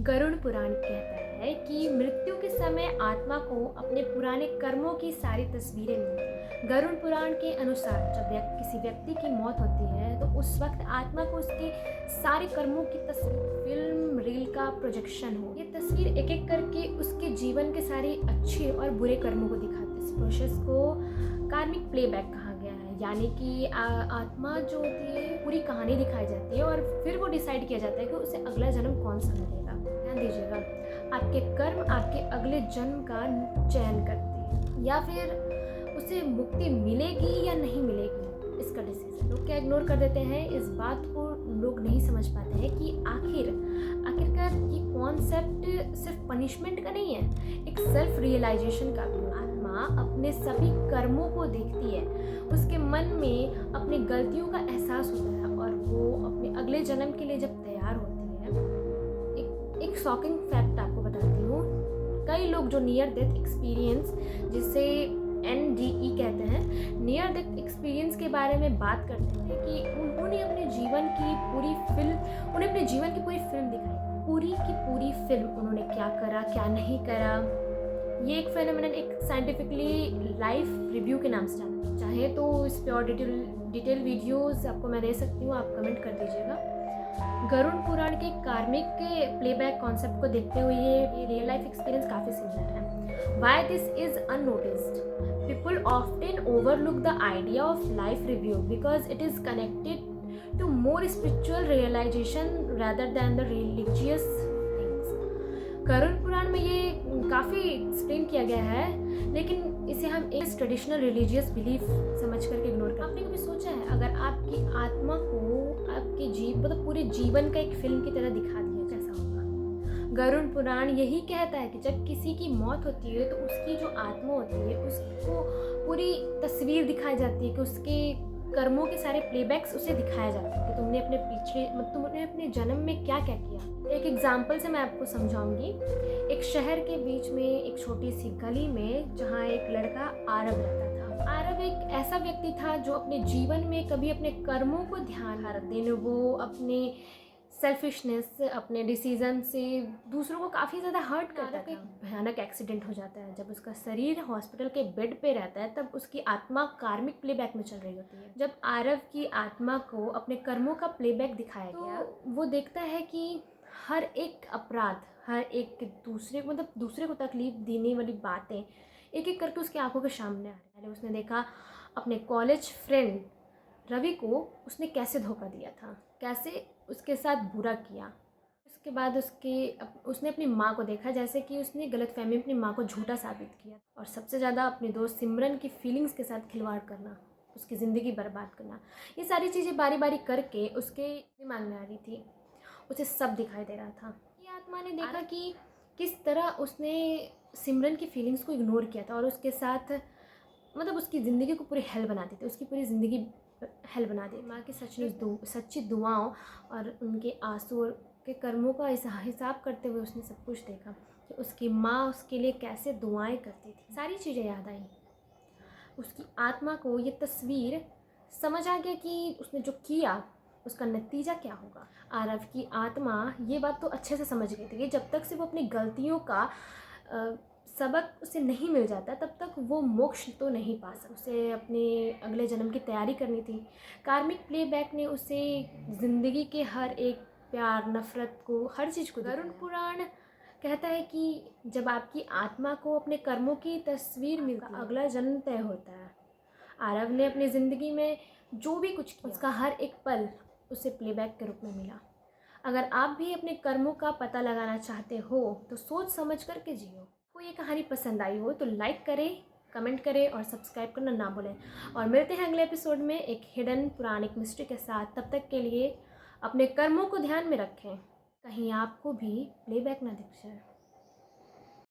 गरुड़ पुराण कहता है कि मृत्यु के समय आत्मा को अपने पुराने कर्मों की सारी तस्वीरें मिलती। गरुड़ पुराण के अनुसार जब किसी व्यक्ति की मौत होती है तो उस वक्त आत्मा को उसके सारे कर्मों की तस्वीर फिल्म रील का प्रोजेक्शन हो। ये तस्वीर एक एक करके उसके जीवन के सारे अच्छे और बुरे कर्मों को दिखाती है। इस प्रोसेस को कार्मिक प्लेबैक कहा गया है, यानी कि आत्मा जो होती है पूरी कहानी दिखाई जाती है और फिर वो डिसाइड किया जाता है कि उसे अगला जन्म कौन सा मिलेगा। ध्यान दीजिएगा, आपके कर्म आपके अगले जन्म का चयन करते हैं या फिर उसे मुक्ति मिलेगी या नहीं मिलेगी, इसका डिसीजन। लोग क्या इग्नोर कर देते हैं, इस बात को लोग नहीं समझ पाते हैं कि आखिरकार ये कॉन्सेप्ट सिर्फ पनिशमेंट का नहीं है, एक सेल्फ रियलाइजेशन का भी। आत्मा अपने सभी कर्मों को देखती है, उसके मन में अपनी गलतियों का एहसास होता है और वो अपने अगले जन्म के लिए जब तैयार होती है। एक शॉकिंग फैक्ट आपको बताती हूँ, कई लोग जो नियर डेथ एक्सपीरियंस, जिसे NDE कहते हैं, नियर डेथ एक्सपीरियंस के बारे में बात करते हैं कि उन्होंने अपने जीवन की पूरी फिल्म दिखाई, पूरी की पूरी फिल्म, उन्होंने क्या करा क्या नहीं करा। ये एक फेनोमेनन एक साइंटिफिकली लाइफ रिव्यू के नाम से जाना, चाहे तो इस पे और डिटेल वीडियोस आपको मैं दे सकती हूँ, आप कमेंट कर दीजिएगा। गरुड़ पुराण के कार्मिक प्लेबैक कॉन्सेप्ट को देखते हुए ये रियल लाइफ एक्सपीरियंस काफ़ी सिमिलर है। Why this is unnoticed, people often overlook the idea of life review because it is connected to more spiritual realisation rather than the religious things। Garuda Purana में ये काफ़ी explain किया गया है, लेकिन इसे हम एक ट्रेडिशनल रिलीजियस बिलीफ समझ करके इग्नोर करते हैं। आपने कभी सोचा है अगर आपकी आत्मा को आपके मतलब पूरे जीवन का एक फिल्म की तरह दिखा दिया, कैसा होगा? गरुड़ पुराण यही कहता है कि जब किसी की मौत होती है तो उसकी जो आत्मा होती है उसको पूरी तस्वीर दिखाई जाती है कि उसके कर्मों के सारे प्लेबैक्स उसे दिखाया जाता है कि तुमने अपने जन्म में क्या क्या किया। एक एग्जाम्पल से मैं आपको समझाऊंगी। एक शहर के बीच में एक छोटी सी गली में जहाँ एक लड़का आरव रहता था। आरव एक ऐसा व्यक्ति था जो अपने जीवन में कभी अपने कर्मों को ध्यान हर दिन वो अपने सेल्फिशनेस, अपने डिसीजन से दूसरों को काफ़ी ज़्यादा हर्ट करता था। भयानक एक्सीडेंट हो जाता है, जब उसका शरीर हॉस्पिटल के बेड पे रहता है तब उसकी आत्मा कार्मिक प्लेबैक में चल रही होती है। जब आरव की आत्मा को अपने कर्मों का प्लेबैक दिखाया गया, वो देखता है कि हर एक अपराध, हर एक दूसरे को तकलीफ देने वाली बातें एक एक करके उसकी आंखों के सामने आ रही। पहले उसने देखा अपने कॉलेज फ्रेंड रवि को उसने कैसे धोखा दिया था, कैसे उसके साथ बुरा किया। उसके बाद उसने अपनी माँ को देखा, जैसे कि उसने गलतफहमी में अपनी माँ को झूठा साबित किया। और सबसे ज़्यादा अपने दोस्त सिमरन की फीलिंग्स के साथ खिलवाड़ करना, उसकी ज़िंदगी बर्बाद करना, ये सारी चीज़ें बारी बारी करके उसके दिमाग में आ रही थी। उसे सब दिखाई दे रहा था। ये आत्मा ने देखा कि किस तरह उसने सिमरन की फीलिंग्स को इग्नोर किया था और उसके साथ उसकी ज़िंदगी को पूरी हेल बना दी थी, उसकी पूरी ज़िंदगी हेल बना दी। माँ की सच्ची दुआओं और उनके आंसू और के कर्मों का हिसाब करते हुए उसने सब कुछ देखा कि उसकी माँ उसके लिए कैसे दुआएं करती थी। सारी चीज़ें याद आई। उसकी आत्मा को ये तस्वीर समझ आ गया कि उसने जो किया उसका नतीजा क्या होगा। आरव की आत्मा ये बात तो अच्छे से समझ गई थी कि जब तक से वो अपनी गलतियों का सबक उसे नहीं मिल जाता तब तक वो मोक्ष तो नहीं पा सकता। उसे अपने अगले जन्म की तैयारी करनी थी। कार्मिक प्लेबैक ने उसे ज़िंदगी के हर एक प्यार, नफ़रत को, हर चीज़ को। गरुड़ पुराण कहता है कि जब आपकी आत्मा को अपने कर्मों की तस्वीर मिलती है, अगला जन्म तय होता है। आरव ने अपनी ज़िंदगी में जो भी कुछ किया उसका हर एक पल उसे प्लेबैक के रूप में मिला। अगर आप भी अपने कर्मों का पता लगाना चाहते हो तो सोच समझ करके जियो। आपको ये कहानी पसंद आई हो तो लाइक करें, कमेंट करें और सब्सक्राइब करना ना भूलें। और मिलते हैं अगले एपिसोड में एक हिडन पुराणिक मिस्ट्री के साथ। तब तक के लिए अपने कर्मों को ध्यान में रखें, कहीं आपको भी प्लेबैक ना दिख जाए।